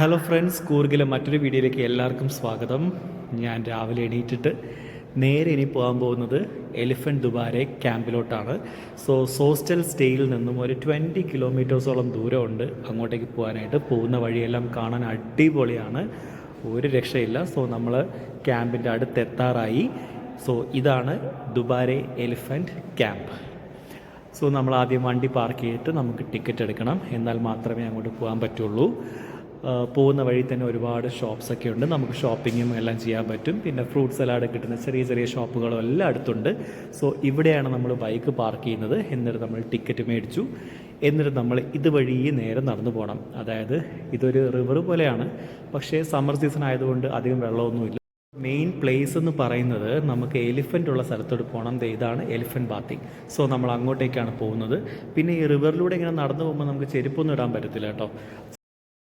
Hello friends, കൂർഗിലെ മറ്റൊരു വീഡിയോയിലേക്ക് എല്ലാവർക്കും സ്വാഗതം. ഞാൻ രാവിലെ എണീറ്റിട്ട് നേരെ ഇനി പോകാൻ പോകുന്നത് എലിഫൻറ്റ് ദുബാരെ ക്യാമ്പിലോട്ടാണ്. സോസ്റ്റൽ സ്റ്റേയിൽ നിന്നും ഒരു 20 കിലോമീറ്റേഴ്സോളം ദൂരമുണ്ട് അങ്ങോട്ടേക്ക് പോകാനായിട്ട്. പോകുന്ന വഴിയെല്ലാം കാണാൻ അടിപൊളിയാണ്, ഒരു രക്ഷയില്ല. നമ്മൾ ക്യാമ്പിൻ്റെ അടുത്തെത്താറായി. ഇതാണ് ദുബാരെ എലിഫൻറ്റ് ക്യാമ്പ്. നമ്മൾ ആദ്യം വണ്ടി പാർക്ക് ചെയ്തിട്ട് നമുക്ക് ടിക്കറ്റ് എടുക്കണം, എന്നാൽ മാത്രമേ അങ്ങോട്ട് പോകാൻ പറ്റുള്ളൂ. പോകുന്ന വഴി തന്നെ ഒരുപാട് ഷോപ്സൊക്കെ ഉണ്ട്, നമുക്ക് ഷോപ്പിങ്ങും എല്ലാം ചെയ്യാൻ പറ്റും. പിന്നെ ഫ്രൂട്ട് സലാഡ് കിട്ടുന്ന ചെറിയ ചെറിയ ഷോപ്പുകളും എല്ലാം അടുത്തുണ്ട്. ഇവിടെയാണ് നമ്മൾ ബൈക്ക് പാർക്ക് ചെയ്യുന്നത്. എന്നിട്ട് നമ്മൾ ടിക്കറ്റ് മേടിച്ചു. എന്നിട്ട് നമ്മൾ ഇതുവഴി നേരെ നടന്നു പോകണം. അതായത് ഇതൊരു റിവർ പോലെയാണ്, പക്ഷേ സമ്മർ സീസൺ ആയതുകൊണ്ട് അധികം വെള്ളമൊന്നുമില്ല. മെയിൻ പ്ലേസ് എന്ന് പറയുന്നത് നമുക്ക് എലിഫൻ്റ് ഉള്ള സ്ഥലത്തോട്ട് പോകണം. ഇതാണ് എലിഫൻറ്റ് ബാത്തിങ്. നമ്മൾ അങ്ങോട്ടേക്കാണ് പോകുന്നത്. പിന്നെ ഈ റിവറിലൂടെ ഇങ്ങനെ നടന്നു പോകുമ്പോൾ നമുക്ക് ചെരുപ്പൊന്നും ഇടാൻ പറ്റത്തില്ല കേട്ടോ.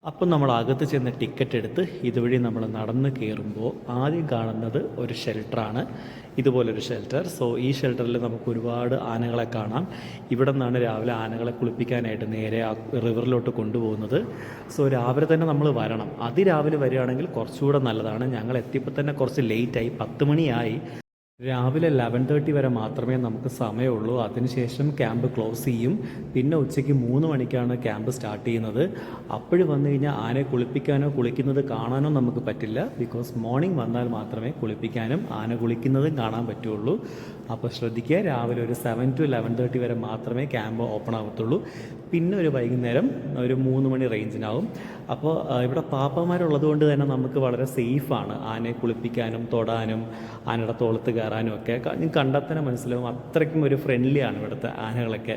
അപ്പം നമ്മൾ അകത്ത് ചെന്ന് ടിക്കറ്റ് എടുത്ത് ഇതുവഴി നമ്മൾ നടന്ന് കയറുമ്പോൾ ആദ്യം കാണുന്നത് ഒരു ഷെൽട്ടറാണ്, ഇതുപോലൊരു ഷെൽട്ടർ. ഈ ഷെൽട്ടറിൽ നമുക്ക് ഒരുപാട് ആനകളെ കാണാം. ഇവിടെ നിന്നാണ് രാവിലെ ആനകളെ കുളിപ്പിക്കാനായിട്ട് നേരെ ആ റിവറിലോട്ട് കൊണ്ടുപോകുന്നത്. രാവിലെ തന്നെ നമ്മൾ വരണം. അതിരാവിലെ വരികയാണെങ്കിൽ കുറച്ചുകൂടെ നല്ലതാണ്. ഞങ്ങൾ എത്തിയപ്പോൾ തന്നെ കുറച്ച് ലേറ്റായി, 10 മണിയായി. രാവിലെ 11:30 വരെ മാത്രമേ നമുക്ക് സമയമുള്ളൂ. അതിനുശേഷം ക്യാമ്പ് ക്ലോസ് ചെയ്യും. പിന്നെ ഉച്ചയ്ക്ക് 3 മണിക്കാണ് ക്യാമ്പ് സ്റ്റാർട്ട് ചെയ്യുന്നത്. അപ്പോഴും വന്നു കഴിഞ്ഞാൽ ആനയെ കുളിപ്പിക്കാനോ കുളിക്കുന്നത് കാണാനോ നമുക്ക് പറ്റില്ല. ബിക്കോസ് മോർണിംഗ് വന്നാൽ മാത്രമേ കുളിപ്പിക്കാനും ആന കുളിക്കുന്നതും കാണാൻ പറ്റുള്ളൂ. അപ്പോൾ ശ്രദ്ധിക്കുക, രാവിലെ ഒരു 7 to 11:30 വരെ മാത്രമേ ക്യാമ്പ് ഓപ്പൺ ആവത്തുള്ളൂ. പിന്നെ ഒരു വൈകുന്നേരം ഒരു 3 മണി റേഞ്ചിനാവും. അപ്പോൾ ഇവിടെ പാപ്പന്മാരുള്ളത് കൊണ്ട് തന്നെ നമുക്ക് വളരെ സേഫാണ് ആനയെ കുളിപ്പിക്കാനും തൊടാനും ആനയുടെ തോളത്ത് കയറാനും ഒക്കെ. കണ്ടാൽ തന്നെ മനസ്സിലാവും, അത്രയ്ക്കും ഒരു ഫ്രണ്ട്ലിയാണ് ഇവിടുത്തെ ആനകളൊക്കെ.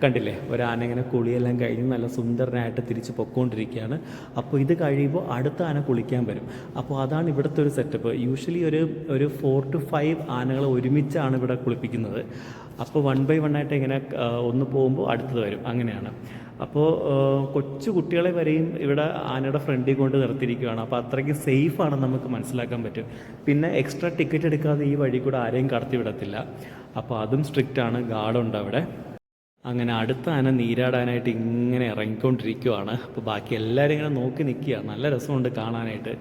കണ്ടില്ലേ, ഒരു ആന ഇങ്ങനെ കുളിയെല്ലാം കഴിഞ്ഞ് നല്ല സുന്ദരനായിട്ട് തിരിച്ച് പൊയ്ക്കൊണ്ടിരിക്കുകയാണ്. അപ്പോൾ ഇത് കഴിയുമ്പോൾ അടുത്ത ആന കുളിക്കാൻ വരും. അപ്പോൾ അതാണ് ഇവിടുത്തെ ഒരു സെറ്റപ്പ്. യൂഷ്വലി ഒരു 4 to 5 ആനകൾ ഒരുമിച്ചാണ് ഇവിടെ കുളിപ്പിക്കുന്നത്. അപ്പോൾ 1 by 1 ആയിട്ട് ഇങ്ങനെ ഒന്ന് പോകുമ്പോൾ അടുത്തത് വരും, അങ്ങനെയാണ്. അപ്പോൾ കൊച്ചു കുട്ടികളെ വരെയും ഇവിടെ ആനയുടെ ഫ്രണ്ടിൽ കൊണ്ട് നിർത്തിയിരിക്കുകയാണ്. അപ്പോൾ അത്രയ്ക്ക് സേഫാണെന്ന് നമുക്ക് മനസ്സിലാക്കാൻ പറ്റും. പിന്നെ എക്സ്ട്രാ ടിക്കറ്റ് എടുക്കാതെ ഈ വഴി കൂടെ ആരെയും കടത്തി വിടത്തില്ല. അപ്പോൾ അതും സ്ട്രിക്റ്റാണ്, ഗാർഡുണ്ട് അവിടെ. അങ്ങനെ അടുത്ത ആന നീരാടാനായിട്ട് ഇങ്ങനെ ഇറങ്ങിക്കൊണ്ടിരിക്കുകയാണ്. അപ്പോൾ ബാക്കി എല്ലാവരും ഇങ്ങനെ നോക്കി നിൽക്കുക. നല്ല രസമുണ്ട് കാണാനായിട്ട്.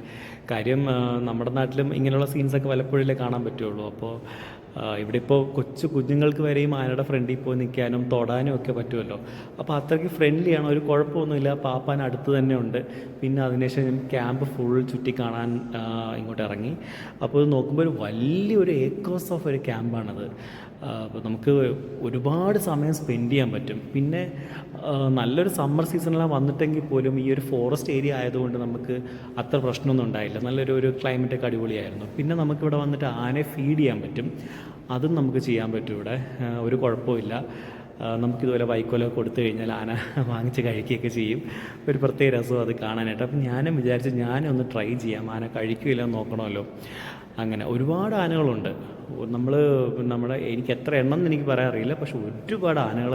കാര്യം നമ്മുടെ നാട്ടിലും ഇങ്ങനെയുള്ള സീൻസൊക്കെ വല്ലപ്പോഴേ കാണാൻ പറ്റുള്ളൂ. അപ്പോൾ ഇവിടെ ഇപ്പോൾ കൊച്ചു കുഞ്ഞുങ്ങൾക്ക് വരെയും ആനയുടെ ഫ്രണ്ടിൽ പോയി നിൽക്കാനും തൊടാനും ഒക്കെ പറ്റുമല്ലോ. അപ്പോൾ അത്രയ്ക്ക് ഫ്രണ്ട്ലിയാണ്, ഒരു കുഴപ്പമൊന്നുമില്ല. പാപ്പാൻ അടുത്ത് തന്നെ ഉണ്ട്. പിന്നെ അതിനുശേഷം ക്യാമ്പ് ഫുൾ ചുറ്റി കാണാൻ ഇങ്ങോട്ട് ഇറങ്ങി. അപ്പോൾ ഇത് നോക്കുമ്പോൾ ഒരു വലിയൊരു ഏക്കേഴ്സ് ഓഫ് ഒരു ക്യാമ്പാണത്. അപ്പോൾ നമുക്ക് ഒരുപാട് സമയം സ്പെൻഡ് ചെയ്യാൻ പറ്റും. പിന്നെ നല്ലൊരു സമ്മർ സീസണിലാണ് വന്നിട്ടെങ്കിൽ പോലും ഈ ഒരു ഫോറസ്റ്റ് ഏരിയ ആയതുകൊണ്ട് നമുക്ക് അത്ര പ്രശ്നമൊന്നും ഉണ്ടായില്ല. നല്ലൊരു ക്ലൈമറ്റൊക്കെ അടിപൊളിയായിരുന്നു. പിന്നെ നമുക്കിവിടെ വന്നിട്ട് ആനയെ ഫീഡ് ചെയ്യാൻ പറ്റും. അതും നമുക്ക് ചെയ്യാൻ പറ്റും ഇവിടെ, ഒരു കുഴപ്പമില്ല. നമുക്കിതുപോലെ വൈക്കോലൊക്കെ കൊടുത്തു കഴിഞ്ഞാൽ ആന വാങ്ങിച്ച് കഴിക്കുകയൊക്കെ ചെയ്യും. ഒരു പ്രത്യേക രസം അത് കാണാനായിട്ട്. അപ്പം ഞാനും വിചാരിച്ച് ഞാനൊന്ന് ട്രൈ ചെയ്യാം, ആന കഴിക്കുകയില്ല എന്ന് നോക്കണമല്ലോ. അങ്ങനെ ഒരുപാട് ആനകളുണ്ട്. എനിക്ക് എത്ര എണ്ണം എന്ന് എനിക്ക് പറയാൻ അറിയില്ല, പക്ഷെ ഒരുപാട് ആനകൾ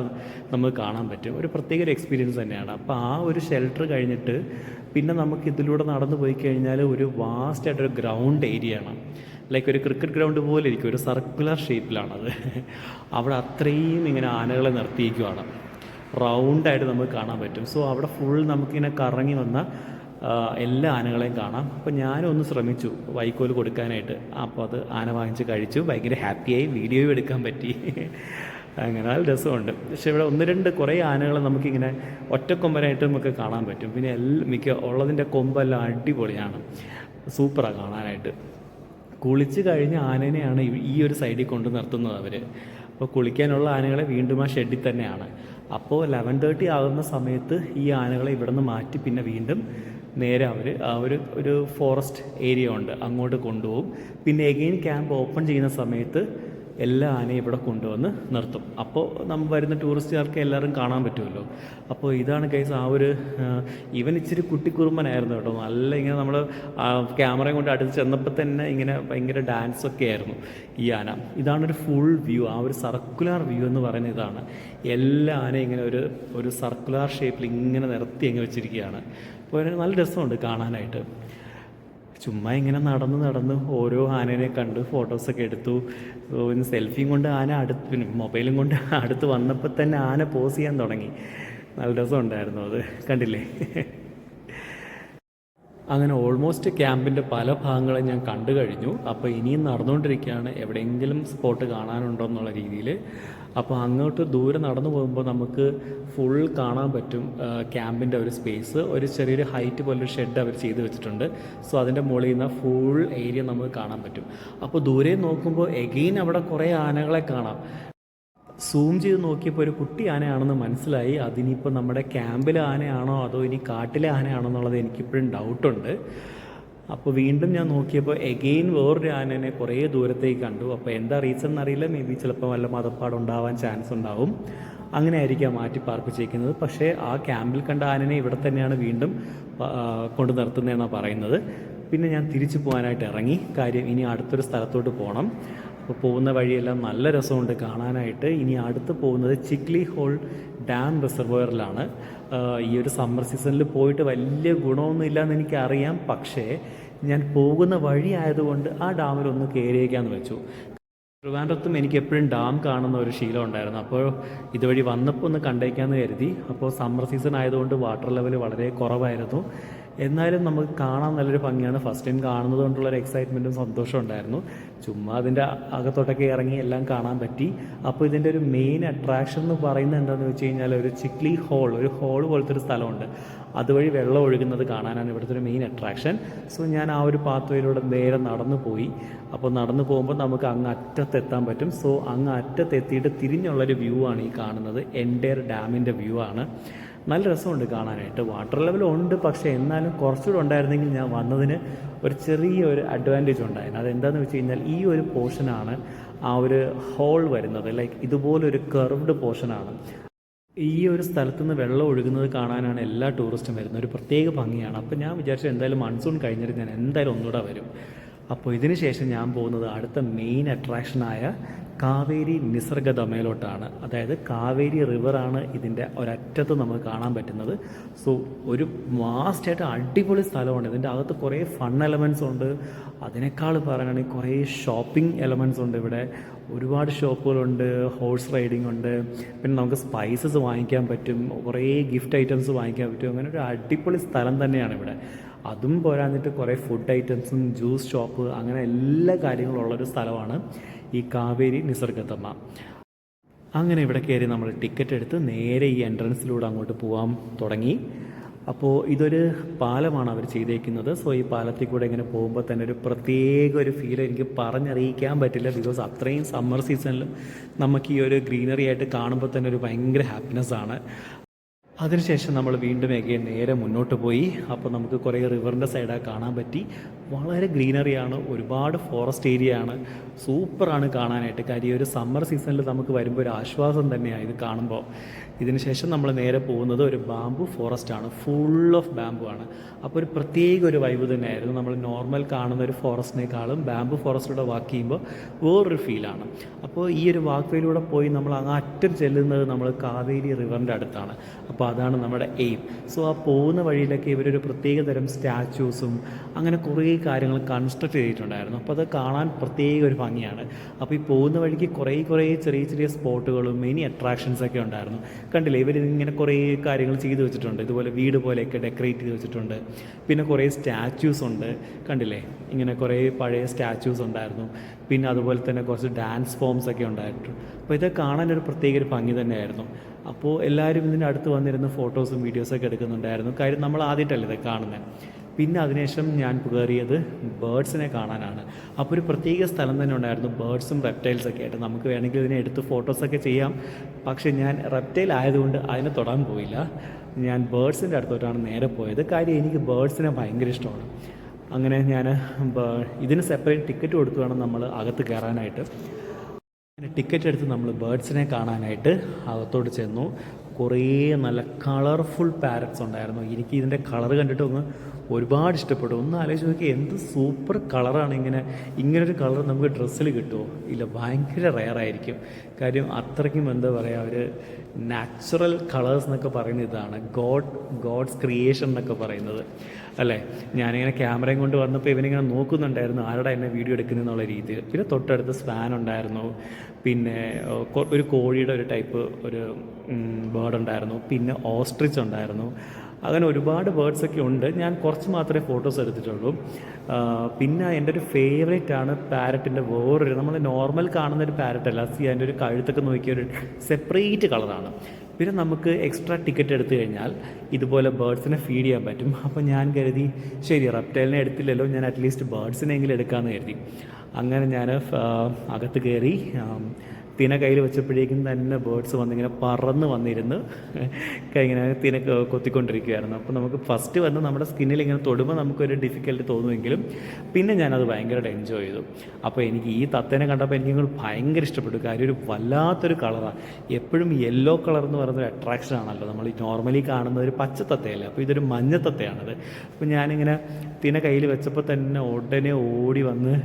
നമുക്ക് കാണാൻ പറ്റും. ഒരു പ്രത്യേക ഒരു എക്സ്പീരിയൻസ് തന്നെയാണ്. അപ്പോൾ ആ ഒരു ഷെൽട്ടർ കഴിഞ്ഞിട്ട് പിന്നെ നമുക്ക് ഇതിലൂടെ നടന്നു പോയി കഴിഞ്ഞാൽ ഒരു വാസ്റ്റായിട്ടൊരു ഗ്രൗണ്ട് ഏരിയയാണ്. ലൈക്ക് ഒരു ക്രിക്കറ്റ് ഗ്രൗണ്ട് പോലെ ഇരിക്കും, ഒരു സർക്കുലർ ഷേപ്പിലാണത്. അവിടെ അത്രയും ഇങ്ങനെ ആനകളെ നിർത്തിയിരിക്കുവാണ്, റൗണ്ടായിട്ട് നമുക്ക് കാണാൻ പറ്റും. അവിടെ ഫുൾ നമുക്കിങ്ങനെ കറങ്ങി വന്ന എല്ലാ ആനകളെയും കാണാം. അപ്പോൾ ഞാനൊന്ന് ശ്രമിച്ചു വൈക്കോൽ കൊടുക്കാനായിട്ട്. അപ്പോൾ അത് ആന വാങ്ങിച്ച് കഴിച്ചു, ഭയങ്കര ഹാപ്പിയായി, വീഡിയോയും എടുക്കാൻ പറ്റി. അങ്ങനെ നല്ല രസമുണ്ട്. പക്ഷേ ഇവിടെ 1-2 കുറേ ആനകൾ നമുക്കിങ്ങനെ ഒറ്റക്കൊമ്പനായിട്ട് നമുക്ക് കാണാൻ പറ്റും. പിന്നെ മിക്ക ഉള്ളതിൻ്റെ കൊമ്പെല്ലാം അടിപൊളിയാണ്, സൂപ്പറാണ് കാണാനായിട്ട്. കുളിച്ച് കഴിഞ്ഞ ആനേനെയാണ് ഈ ഒരു സൈഡിൽ കൊണ്ട് നിർത്തുന്നത് അവർ. അപ്പോൾ കുളിക്കാനുള്ള ആനകളെ വീണ്ടും ആ ഷെഡിൽ തന്നെയാണ്. അപ്പോൾ 11:30 ആകുന്ന സമയത്ത് ഈ ആനകളെ ഇവിടെ നിന്ന് മാറ്റി പിന്നെ വീണ്ടും നേരെ അവർ ഒരു ഫോറസ്റ്റ് ഏരിയ ഉണ്ട്, അങ്ങോട്ട് കൊണ്ടുപോകും. പിന്നെ എഗെയിൻ ക്യാമ്പ് ഓപ്പൺ ചെയ്യുന്ന സമയത്ത് എല്ലാ ആനയും ഇവിടെ കൊണ്ടുവന്ന് നിർത്തും. അപ്പോൾ നമ്മൾ വരുന്ന ടൂറിസ്റ്റുകാർക്ക് എല്ലാവരും കാണാൻ പറ്റുമല്ലോ. അപ്പോൾ ഇതാണ് ഗൈസ് ഇവൻ ഇച്ചിരി കുട്ടിക്കുറുമ്പനായിരുന്നു കേട്ടോ. നല്ല ഇങ്ങനെ നമ്മൾ ക്യാമറയും കൊണ്ട് അടുത്ത് ചെന്നപ്പോൾ തന്നെ ഇങ്ങനെ ഭയങ്കര ഡാൻസൊക്കെ ആയിരുന്നു ഈ ആന. ഇതാണൊരു ഫുൾ വ്യൂ, ആ ഒരു സർക്കുലർ വ്യൂ എന്ന് പറയുന്നത് ഇതാണ്. എല്ലാ ആനയും ഇങ്ങനെ ഒരു സർക്കുലർ ഷേപ്പിൽ ഇങ്ങനെ നിർത്തി അങ്ങ് വെച്ചിരിക്കുകയാണ്. അപ്പോൾ നല്ല രസമുണ്ട് കാണാനായിട്ട്. ചുമ്മാ ഇങ്ങനെ നടന്ന് ഓരോ ആനേനെ കണ്ട് ഫോട്ടോസൊക്കെ എടുത്തു. പിന്നെ സെൽഫിയും കൊണ്ട് ആന പിന്നെ മൊബൈലും കൊണ്ട് അടുത്ത് വന്നപ്പോൾ തന്നെ ആന പോസ് ചെയ്യാൻ തുടങ്ങി. നല്ല രസമുണ്ടായിരുന്നു അത്, കണ്ടില്ലേ? അങ്ങനെ ഓൾമോസ്റ്റ് ക്യാമ്പിൻ്റെ പല ഭാഗങ്ങളും ഞാൻ കണ്ടു കഴിഞ്ഞു. അപ്പോൾ ഇനിയും നടന്നുകൊണ്ടിരിക്കുകയാണ്, എവിടെയെങ്കിലും സ്പോട്ട് കാണാനുണ്ടോ എന്നുള്ള രീതിയിൽ. അപ്പോൾ അങ്ങോട്ട് ദൂരെ നടന്നു പോകുമ്പോൾ നമുക്ക് ഫുൾ കാണാൻ പറ്റും ക്യാമ്പിൻ്റെ ഒരു സ്പേസ്. ഒരു ചെറിയൊരു ഹൈറ്റ് പോലൊരു ഷെഡ് അവർ ചെയ്ത് വെച്ചിട്ടുണ്ട്. സോ അതിൻ്റെ മുകളിൽ നിന്ന് ഫുൾ ഏരിയ നമുക്ക് കാണാൻ പറ്റും. അപ്പോൾ ദൂരെ നോക്കുമ്പോൾ എഗെയിൻ അവിടെ കുറേ ആനകളെ കാണാം. സൂം ചെയ്ത് നോക്കിയപ്പോൾ ഒരു കുട്ടി ആനയാണെന്ന് മനസ്സിലായി. അതിനിപ്പോൾ നമ്മുടെ ക്യാമ്പിലെ ആനയാണോ അതോ ഇനി കാട്ടിലെ ആനയാണോ എന്നുള്ളത് എനിക്കിപ്പോഴും ഡൗട്ടുണ്ട്. അപ്പോൾ വീണ്ടും ഞാൻ നോക്കിയപ്പോൾ എഗെയിൻ വേറൊരു ആനേനെ കുറേ ദൂരത്തേക്ക് കണ്ടു. അപ്പോൾ എന്താ റീസൺ എന്നറിയില്ല, മേ ബി ചിലപ്പോൾ വല്ല മതപ്പാടുണ്ടാവാൻ ചാൻസ് ഉണ്ടാവും. അങ്ങനെ ആയിരിക്കാം മാറ്റി പാർപ്പിച്ചേക്കുന്നത്. പക്ഷേ ആ ക്യാമ്പിൽ കണ്ട ആനനെ ഇവിടെ തന്നെയാണ് വീണ്ടും കൊണ്ട് നിർത്തുന്നതെന്നാണ് പറയുന്നത്. പിന്നെ ഞാൻ തിരിച്ചു പോകാനായിട്ട് ഇറങ്ങി. കാര്യം ഇനി അടുത്തൊരു സ്ഥലത്തോട്ട് പോകണം. അപ്പോൾ പോകുന്ന വഴിയെല്ലാം നല്ല രസമുണ്ട് കാണാനായിട്ട്. ഇനി അടുത്ത് പോകുന്നത് ചിക്ലി ഹോൾ ഡാം റിസർവോയറിലാണ്. ഈ ഒരു സമ്മർ സീസണിൽ പോയിട്ട് വലിയ ഗുണമൊന്നും ഇല്ലയെന്ന് എനിക്കറിയാം. പക്ഷേ ഞാൻ പോകുന്ന വഴി ആയതുകൊണ്ട് ആ ഡാമിലൊന്ന് കയറിയേക്കാന്ന് വെച്ചു. ട്രിവാൻഡ്രത്തും എനിക്ക് എപ്പോഴും ഡാം കാണുന്ന ഒരു ശീലം ഉണ്ടായിരുന്നു. അപ്പോൾ ഇതുവഴി വന്നപ്പോൾ ഒന്ന് കണ്ടേക്കാമെന്ന് കരുതി. അപ്പോൾ സമ്മർ സീസൺ ആയതുകൊണ്ട് വാട്ടർ ലെവൽ വളരെ കുറവായിരുന്നു. എന്നാലും നമുക്ക് കാണാൻ നല്ലൊരു ഭംഗിയാണ്. ഫസ്റ്റ് ടൈം കാണുന്നത് കൊണ്ടുള്ളൊരു എക്സൈറ്റ്മെൻറ്റും സന്തോഷവും ഉണ്ടായിരുന്നു. ചുമ്മാ അതിൻ്റെ അകത്തോട്ടൊക്കെ ഇറങ്ങി എല്ലാം കാണാൻ പറ്റി. അപ്പോൾ ഇതിൻ്റെ ഒരു മെയിൻ അട്രാക്ഷൻ എന്ന് പറയുന്നത് എന്താണെന്ന് വെച്ച് കഴിഞ്ഞാൽ ഒരു ചിക്ലി ഹോൾ, ഒരു ഹോൾ പോലത്തെ ഒരു സ്ഥലമുണ്ട്. അതുവഴി വെള്ളം ഒഴുകുന്നത് കാണാനാണ് ഇവിടുത്തെ ഒരു മെയിൻ അട്രാക്ഷൻ. സോ ഞാൻ ആ ഒരു പാത്വയിലൂടെ നേരെ നടന്നു പോയി. അപ്പോൾ നടന്നു പോകുമ്പോൾ നമുക്ക് അങ്ങ് അറ്റത്തെത്താൻ പറ്റും. സോ അങ്ങ് അറ്റത്തെത്തിയിട്ട് തിരിഞ്ഞുള്ളൊരു വ്യൂ ആണ് ഈ കാണുന്നത്. എൻറ്റയർ ഡാമിൻ്റെ വ്യൂ ആണ്. നല്ല രസമുണ്ട് കാണാനായിട്ട്. വാട്ടർ ലെവൽ ഉണ്ട്, പക്ഷേ എന്നാലും കുറച്ചുകൂടെ ഉണ്ടായിരുന്നെങ്കിൽ ഞാൻ വന്നതിന് ഒരു ചെറിയൊരു അഡ്വാൻറ്റേജ് ഉണ്ടായിരുന്നു. അതെന്താണെന്ന് വെച്ച് കഴിഞ്ഞാൽ ഈ ഒരു പോർഷനാണ് ആ ഒരു ഹോൾ വരുന്നത്. ലൈക്ക് ഇതുപോലൊരു കർവ്ഡ് പോർഷനാണ്. ഈ ഒരു സ്ഥലത്തു നിന്ന് വെള്ളം ഒഴുകുന്നത് കാണാനാണ് എല്ലാ ടൂറിസ്റ്റും വരുന്നത്. ഒരു പ്രത്യേക ഭംഗിയാണ്. അപ്പോൾ ഞാൻ വിചാരിച്ചു എന്തായാലും മൺസൂൺ കഴിഞ്ഞിട്ട് ഞാൻ എന്തായാലും ഒന്നുകൂടെ വരും. അപ്പോൾ ഇതിന് ശേഷം ഞാൻ പോകുന്നത് അടുത്ത മെയിൻ അട്രാക്ഷനായ കാവേരി നിസർഗദമയിലോട്ടാണ്. അതായത് കാവേരി റിവറാണ് ഇതിൻ്റെ ഒരറ്റത്ത് നമുക്ക് കാണാൻ പറ്റുന്നത്. സോ ഒരു വാസ്റ്റായിട്ട് അടിപൊളി സ്ഥലമാണ്. ഇതിൻ്റെ അകത്ത് കുറേ ഫൺ എലമെൻറ്റ്സ് ഉണ്ട്. അതിനേക്കാൾ പറയുകയാണെങ്കിൽ കുറേ ഷോപ്പിംഗ് എലമെൻറ്റ്സ് ഉണ്ട്. ഇവിടെ ഒരുപാട് ഷോപ്പുകളുണ്ട്, ഹോഴ്സ് റൈഡിംഗ് ഉണ്ട്, പിന്നെ നമുക്ക് സ്പൈസസ് വാങ്ങിക്കാൻ പറ്റും, കുറേ ഗിഫ്റ്റ് ഐറ്റംസ് വാങ്ങിക്കാൻ പറ്റും. അങ്ങനെ ഒരു അടിപൊളി സ്ഥലം തന്നെയാണ് ഇവിടെ. അതും പോരാഞ്ഞിട്ട് കുറേ ഫുഡ് ഐറ്റംസും ജ്യൂസ് ഷോപ്പ്, അങ്ങനെ എല്ലാ കാര്യങ്ങളും ഉള്ളൊരു സ്ഥലമാണ് ഈ കാവേരി നിസർഗദമ. അങ്ങനെ ഇവിടെ കയറി നമ്മൾ ടിക്കറ്റ് എടുത്ത് നേരെ ഈ എൻട്രൻസിലൂടെ അങ്ങോട്ട് പോകാൻ തുടങ്ങി. അപ്പോൾ ഇതൊരു പാലമാണ് അവർ ചെയ്തേക്കുന്നത്. സോ ഈ പാലത്തിൽ കൂടെ ഇങ്ങനെ പോകുമ്പോൾ തന്നെ ഒരു പ്രത്യേക ഒരു ഫീൽ എനിക്ക് പറഞ്ഞറിയിക്കാൻ പറ്റില്ല. ബിക്കോസ് അത്രയും സമ്മർ സീസണിലും നമുക്ക് ഈ ഒരു ഗ്രീനറി ആയിട്ട് കാണുമ്പോൾ തന്നെ ഒരു ഭയങ്കര ഹാപ്പിനെസ്സാണ്. അതിനുശേഷം നമ്മൾ വീണ്ടും നേരെ മുന്നോട്ട് പോയി. അപ്പോൾ നമുക്ക് കുറേ റിവറിൻ്റെ സൈഡായി കാണാൻ പറ്റി. വളരെ ഗ്രീനറിയാണ്, ഒരുപാട് ഫോറസ്റ്റ് ഏരിയ ആണ്, സൂപ്പറാണ് കാണാനായിട്ട്. കാര്യം ഒരു സമ്മർ സീസണിൽ നമുക്ക് വരുമ്പോൾ ഒരു ആശ്വാസം തന്നെയാണ് ഇത് കാണുമ്പോൾ. ഇതിന് ശേഷം നമ്മൾ നേരെ പോകുന്നത് ഒരു ബാംബു ഫോറസ്റ്റ് ആണ്. ഫുൾ ഓഫ് ബാംബു ആണ്. അപ്പോൾ ഒരു പ്രത്യേക ഒരു വൈബ് തന്നെയായിരുന്നു. നമ്മൾ നോർമൽ കാണുന്ന ഒരു ഫോറസ്റ്റിനേക്കാളും ബാംബു ഫോറസ്റ്റിലൂടെ വാക്ക് ചെയ്യുമ്പോൾ വേറൊരു ഫീലാണ്. അപ്പോൾ ഈ ഒരു വാക്ക് വേയിലൂടെ പോയി നമ്മൾ അങ്ങ് അറ്റം ചെല്ലുന്നത് നമ്മൾ കാവേരി റിവറിൻ്റെ അടുത്താണ്. അപ്പോൾ അതാണ് നമ്മുടെ എയിം. സോ ആ പോകുന്ന വഴിയിലൊക്കെ ഇവരൊരു പ്രത്യേക തരം സ്റ്റാച്യൂസും അങ്ങനെ കുറേ കാര്യങ്ങൾ കൺസ്ട്രക്ട് ചെയ്തിട്ടുണ്ടായിരുന്നു. അപ്പോൾ അത് കാണാൻ പ്രത്യേക ഒരു ഭംഗിയാണ്. അപ്പോൾ ഈ പോകുന്ന വഴിക്ക് കുറേ ചെറിയ ചെറിയ സ്പോട്ടുകളും മെയിൻ അട്രാക്ഷൻസൊക്കെ ഉണ്ടായിരുന്നു. കണ്ടില്ലേ, ഇവരിങ്ങനെ കുറേ കാര്യങ്ങൾ ചെയ്തു വെച്ചിട്ടുണ്ട്. ഇതുപോലെ വീട് പോലെയൊക്കെ ഡെക്കറേറ്റ് ചെയ്ത് വെച്ചിട്ടുണ്ട്. പിന്നെ കുറേ സ്റ്റാച്യൂസ് ഉണ്ട്. കണ്ടില്ലേ, ഇങ്ങനെ കുറേ പഴയ സ്റ്റാച്യൂസ് ഉണ്ടായിരുന്നു. പിന്നെ അതുപോലെ തന്നെ കുറച്ച് ഡാൻസ് ഫോംസ് ഒക്കെ ഉണ്ടായിരുന്നു. അപ്പോൾ ഇത് കാണാനൊരു പ്രത്യേക ഒരു ഭംഗി തന്നെയായിരുന്നു. അപ്പോൾ എല്ലാവരും ഇതിൻ്റെ അടുത്ത് വന്നിരുന്ന് ഫോട്ടോസും വീഡിയോസൊക്കെ എടുക്കുന്നുണ്ടായിരുന്നു. കാര്യം നമ്മൾ ആദ്യമായിട്ടല്ലേ ഇത് കാണുന്നത്. പിന്നെ അതിനുശേഷം ഞാൻ കയറിയത് ബേർഡ്സിനെ കാണാനാണ്. അപ്പോൾ ഒരു പ്രത്യേക സ്ഥലം തന്നെ ഉണ്ടായിരുന്നു, ബേർഡ്സും റെപ്റ്റൈൽസൊക്കെ ആയിട്ട്. നമുക്ക് വേണമെങ്കിൽ ഇതിനെ എടുത്ത് ഫോട്ടോസൊക്കെ ചെയ്യാം. പക്ഷേ ഞാൻ റെപ്റ്റൈൽ ആയതുകൊണ്ട് അതിനെ തൊടാൻ പോയില്ല. ഞാൻ ബേർഡ്സിൻ്റെ അടുത്തോട്ടാണ് നേരെ പോയത്. കാര്യം എനിക്ക് ബേർഡ്സിനെ ഭയങ്കര ഇഷ്ടമാണ്. അങ്ങനെ ഞാൻ ഇതിന് സെപ്പറേറ്റ് ടിക്കറ്റ് കൊടുത്തു വേണം നമ്മൾ അകത്ത് കയറാനായിട്ട്. ടിക്കറ്റ് എടുത്ത് നമ്മൾ ബേർഡ്സിനെ കാണാനായിട്ട് അകത്തോട്ട് ചെന്നു. കുറേ നല്ല കളർഫുൾ പാരറ്റ്സ് ഉണ്ടായിരുന്നു. എനിക്ക് ഇതിൻ്റെ കളർ കണ്ടിട്ട് ഒരുപാട് ഇഷ്ടപ്പെട്ടു. ഒന്ന് ആലോചിച്ച് നോക്കി, എന്ത് സൂപ്പർ കളറാണ്. ഇങ്ങനൊരു കളർ നമുക്ക് ഡ്രസ്സിൽ കിട്ടുമോ? ഇല്ല, ഭയങ്കര റെയറായിരിക്കും. കാര്യം അത്രയ്ക്കും എന്താ പറയുക, ഒരു നാച്ചുറൽ കളേഴ്സ് എന്നൊക്കെ പറയുന്നത് ഇതാണ്. ഗോഡ്സ് ക്രിയേഷൻ എന്നൊക്കെ പറയുന്നത് അല്ലേ. ഞാനിങ്ങനെ ക്യാമറയും കൊണ്ട് വന്നപ്പോൾ ഇവനിങ്ങനെ നോക്കുന്നുണ്ടായിരുന്നു ആരുടെ എന്നെ വീഡിയോ എടുക്കുന്നതെന്നുള്ള രീതിയിൽ. പിന്നെ തൊട്ടടുത്ത് സ്വാൻ ഉണ്ടായിരുന്നു. പിന്നെ ഒരു കോഴിയുടെ ഒരു ടൈപ്പ് ഒരു ബേർഡ് ഉണ്ടായിരുന്നു. പിന്നെ ഓസ്ട്രിച്ച് ഉണ്ടായിരുന്നു. അങ്ങനെ ഒരുപാട് ബേർഡ്സൊക്കെ ഉണ്ട്. ഞാൻ കുറച്ച് മാത്രമേ ഫോട്ടോസ് എടുത്തിട്ടുള്ളൂ. പിന്നെ എൻ്റെ ഒരു ഫേവറേറ്റ് ആണ് പാരറ്റിൻ്റെ വേറൊരു, നമ്മൾ നോർമൽ കാണുന്നൊരു പാരറ്റല്ല, അതിൻ്റെ ഒരു കഴുത്തൊക്കെ നോക്കിയ ഒരു സെപ്പറേറ്റ് കളറാണ്. പിന്നെ നമുക്ക് എക്സ്ട്രാ ടിക്കറ്റ് എടുത്തു കഴിഞ്ഞാൽ ഇതുപോലെ ബേർഡ്സിനെ ഫീഡ് ചെയ്യാൻ പറ്റും. അപ്പോൾ ഞാൻ കരുതി ശരി, റെപ്റ്റൈലിനെ എടുത്തില്ലല്ലോ, ഞാൻ അറ്റ്ലീസ്റ്റ് ബേർഡ്സിനെങ്കിലും എടുക്കാമെന്ന് കരുതി. അങ്ങനെ ഞാൻ അകത്ത് കയറി തിന കയ്യിൽ വെച്ചപ്പോഴേക്കും തന്നെ ബേർഡ്സ് വന്നിങ്ങനെ പറന്ന് വന്നിരുന്ന് ഇങ്ങനെ തിന കൊത്തിക്കൊണ്ടിരിക്കുകയായിരുന്നു. അപ്പോൾ നമുക്ക് ഫസ്റ്റ് വന്ന് നമ്മുടെ സ്കിന്നിൽ ഇങ്ങനെ തൊടുമ്പോൾ നമുക്കൊരു ഡിഫിക്കൽട്ടി തോന്നുമെങ്കിലും പിന്നെ ഞാനത് ഭയങ്കരമായിട്ട് എൻജോയ് ചെയ്തു. അപ്പോൾ എനിക്ക് ഈ തത്തേനെ കണ്ടപ്പോൾ എനിക്ക് ഭയങ്കര ഇഷ്ടപ്പെട്ടു. കാര്യം ഒരു വല്ലാത്തൊരു കളറാണ്. എപ്പോഴും യെല്ലോ കളർ എന്ന് പറയുന്നൊരു അട്രാക്ഷൻ ആണല്ലോ. നമ്മൾ ഈ നോർമലി കാണുന്ന ഒരു പച്ച തത്തയല്ല, അപ്പോൾ ഇതൊരു മഞ്ഞ തത്തയാണത്. അപ്പോൾ ഞാനിങ്ങനെ തിന കയ്യിൽ വെച്ചപ്പോൾ തന്നെ ഉടനെ ഓടി വന്ന്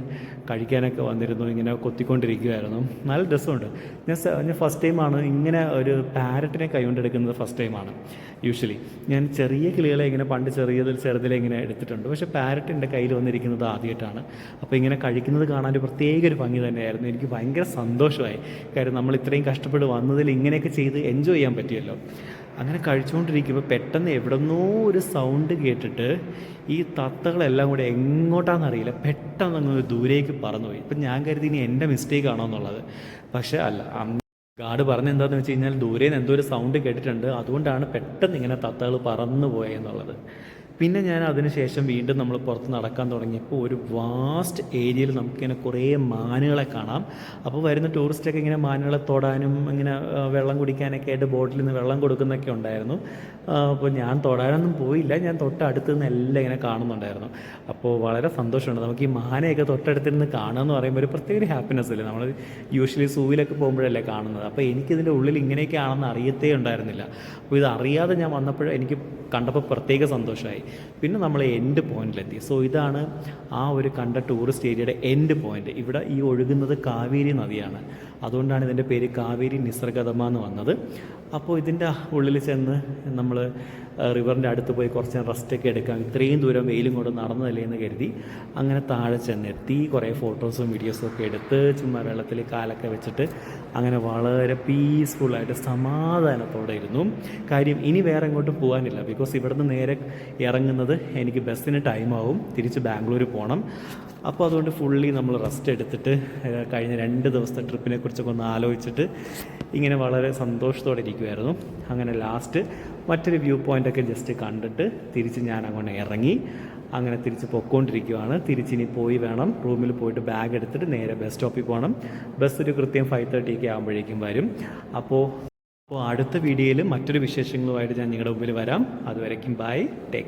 കഴിക്കാനൊക്കെ വന്നിരുന്നു, ഇങ്ങനെ കൊത്തിക്കൊണ്ടിരിക്കുമായിരുന്നു. നല്ല രസമുണ്ട്. ഞാൻ ഫസ്റ്റ് ടൈമാണ് ഇങ്ങനെ ഒരു പാരറ്റിനെ കൈകൊണ്ടെടുക്കുന്നത്, ഫസ്റ്റ് ടൈമാണ്. യൂഷ്വലി ഞാൻ ചെറിയ കിളികളെ ഇങ്ങനെ പണ്ട് ചെറുതിലെ ഇങ്ങനെ എടുത്തിട്ടുണ്ട്, പക്ഷേ പാരറ്റിൻ്റെ കയ്യിൽ വന്നിരിക്കുന്നത് ആദ്യമായിട്ടാണ്. അപ്പോൾ ഇങ്ങനെ കഴിക്കുന്നത് കാണാൻ ഒരു പ്രത്യേക ഒരു ഭംഗി തന്നെയായിരുന്നു. എനിക്ക് ഭയങ്കര സന്തോഷമായി. കാര്യം നമ്മൾ ഇത്രയും കഷ്ടപ്പെട്ട് വന്നതിൽ ഇങ്ങനെയൊക്കെ ചെയ്ത് എൻജോയ് ചെയ്യാൻ പറ്റിയല്ലോ. അങ്ങനെ കഴിച്ചുകൊണ്ടിരിക്കുമ്പോൾ പെട്ടെന്ന് എവിടെന്നോ ഒരു സൗണ്ട് കേട്ടിട്ട് ഈ തത്തകളെല്ലാം കൂടെ എങ്ങോട്ടാണെന്നറിയില്ല പെട്ടെന്ന് അങ്ങ് ദൂരേക്ക് പറന്നുപോയി. ഇപ്പം ഞാൻ കരുതി ഇനി എൻ്റെ മിസ്റ്റേക്ക് ആണോ എന്നുള്ളത്. പക്ഷേ അല്ല, ഗാർഡ് പറഞ്ഞെന്താണെന്ന് വെച്ച് കഴിഞ്ഞാൽ ദൂരെ നിന്ന് എന്തോ ഒരു സൗണ്ട് കേട്ടിട്ടുണ്ട്, അതുകൊണ്ടാണ് പെട്ടെന്ന് ഇങ്ങനെ തത്തകൾ പറന്നു പോയെന്നുള്ളത്. പിന്നെ ഞാൻ അതിന് ശേഷം വീണ്ടും നമ്മൾ പുറത്ത് നടക്കാൻ തുടങ്ങിയപ്പോൾ ഒരു വാസ്റ്റ് ഏരിയയിൽ നമുക്കിങ്ങനെ കുറേ മാനുകളെ കാണാം. അപ്പോൾ വരുന്ന ടൂറിസ്റ്റൊക്കെ ഇങ്ങനെ മാനുകളെ തൊടാനും ഇങ്ങനെ വെള്ളം കുടിക്കാനൊക്കെ ആയിട്ട് ബോട്ടിൽ നിന്ന് വെള്ളം കൊടുക്കുന്നൊക്കെ ഉണ്ടായിരുന്നു. അപ്പോൾ ഞാൻ തൊടാനൊന്നും പോയില്ല, ഞാൻ തൊട്ടടുത്ത് നിന്ന് എല്ലാം ഇങ്ങനെ കാണുന്നുണ്ടായിരുന്നു. അപ്പോൾ വളരെ സന്തോഷമുണ്ട്. നമുക്ക് ഈ മാനയൊക്കെ തൊട്ടടുത്ത് നിന്ന് കാണുക എന്ന് പറയുമ്പോൾ ഒരു പ്രത്യേക ഹാപ്പിനെസ് അല്ലേ. നമ്മൾ യൂഷ്വലി സൂവിലൊക്കെ പോകുമ്പോഴല്ലേ കാണുന്നത്. അപ്പോൾ എനിക്കിതിൻ്റെ ഉള്ളിൽ ഇങ്ങനെയൊക്കെ ആണെന്ന് അറിയത്തേ ഉണ്ടായിരുന്നില്ല. അപ്പോൾ ഇത് അറിയാതെ ഞാൻ വന്നപ്പോൾ എനിക്ക് കണ്ടപ്പോൾ പ്രത്യേക സന്തോഷമായി. പിന്നെ നമ്മൾ എൻഡ് പോയിന്റിലെത്തി. സോ ഇതാണ് ആ ഒരു കണ്ട ടൂറിസ്റ്റ് ഏരിയയുടെ എൻഡ് പോയിന്റ്. ഇവിടെ ഈ ഒഴുകുന്നത് കാവേരി നദിയാണ്, അതുകൊണ്ടാണ് ഇതിൻ്റെ പേര് കാവേരി നിസർഗതമ എന്ന് വന്നത്. അപ്പോൾ ഇതിൻ്റെ ഉള്ളിൽ ചെന്ന് നമ്മൾ റിവറിൻ്റെ അടുത്ത് പോയി കുറച്ച് റെസ്റ്റൊക്കെ എടുക്കാം, ഇത്രയും ദൂരം വെയിലും കൊണ്ട് നടന്നതല്ലേ എന്ന് കരുതി അങ്ങനെ താഴെ ചെന്നെത്തി. കുറേ ഫോട്ടോസും വീഡിയോസും ഒക്കെ എടുത്ത് ചുമ്മാ വെള്ളത്തിൽ കാലൊക്കെ വെച്ചിട്ട് അങ്ങനെ വളരെ പീസ്ഫുള്ളായിട്ട് സമാധാനത്തോടെ ഇരുന്നു. കാര്യം ഇനി വേറെ എങ്ങോട്ടും പോകാനില്ല. ബിക്കോസ് ഇവിടുന്ന് നേരെ ഇറങ്ങുന്നത് എനിക്ക് ബസ്സിന് ടൈമാവും, തിരിച്ച് ബാംഗ്ലൂർ പോകണം. അപ്പോൾ അതുകൊണ്ട് ഫുള്ളി നമ്മൾ റെസ്റ്റ് എടുത്തിട്ട് കഴിഞ്ഞ 2 ദിവസത്തെ ട്രിപ്പിനെ കുറിച്ചൊക്കെ ഒന്ന് ആലോചിച്ചിട്ട് ഇങ്ങനെ വളരെ സന്തോഷത്തോടെ ഇരിക്കുമായിരുന്നു. അങ്ങനെ ലാസ്റ്റ് മറ്റൊരു വ്യൂ പോയിൻ്റൊക്കെ ജസ്റ്റ് കണ്ടിട്ട് തിരിച്ച് ഞാൻ അങ്ങോട്ട് ഇറങ്ങി. അങ്ങനെ തിരിച്ച് പൊയ്ക്കൊണ്ടിരിക്കുകയാണ്. തിരിച്ചിനി പോയി വേണം റൂമിൽ പോയിട്ട് ബാഗ് എടുത്തിട്ട് നേരെ ബസ് സ്റ്റോപ്പിൽ പോകണം. ബസ് ഒരു കൃത്യം 5:30 ആകുമ്പോഴേക്കും വരും. അപ്പോൾ അടുത്ത വീഡിയോയിൽ മറ്റൊരു വിശേഷങ്ങളുമായിട്ട് ഞാൻ നിങ്ങളുടെ മുമ്പിൽ വരാം. അതുവരേക്കും ബൈ, ടേക്ക്